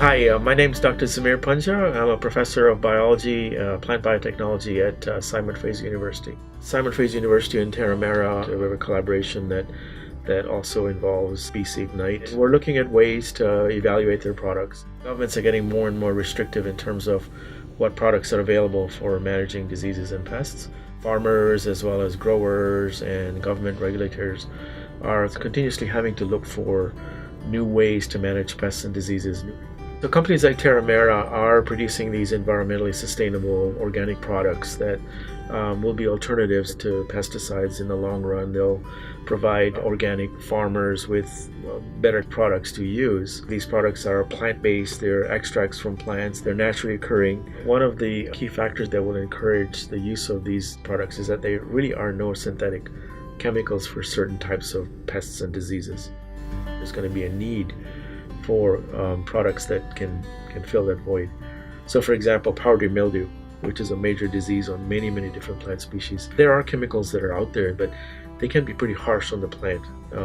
Hi, my name is Dr. Zamir Punja. I'm a professor of biology, plant biotechnology at Simon Fraser University. Simon Fraser University and Terramera, we have a collaboration that also involves BC Ignite. We're looking at ways to evaluate their products. Governments are getting more and more restrictive in terms of what products are available for managing diseases and pests. Farmers as well as growers and government regulators are continuously having to look for new ways to manage pests and diseases. So companies like Terramera are producing these environmentally sustainable organic products that will be alternatives to pesticides in the long run. They'll provide organic farmers with better products to use. These products are plant-based, they're extracts from plants, they're naturally occurring. One of the key factors that will encourage the use of these products is that there really are no synthetic chemicals for certain types of pests and diseases. There's going to be a need for products that can fill that void. So for example, powdery mildew, which is a major disease on many different plant species. There are chemicals that are out there, but they can be pretty harsh on the plant.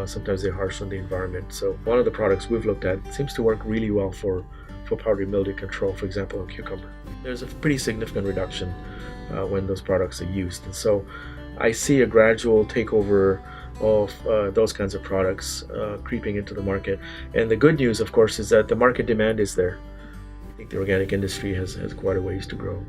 Sometimes they're harsh on the environment. So one of the products we've looked at seems to work really well for powdery mildew control, for example, on cucumber. There's a pretty significant reduction when those products are used. And so I see a gradual takeover of those kinds of products creeping into the market. And the good news, of course, is that the market demand is there. I think the organic industry has quite a ways to grow.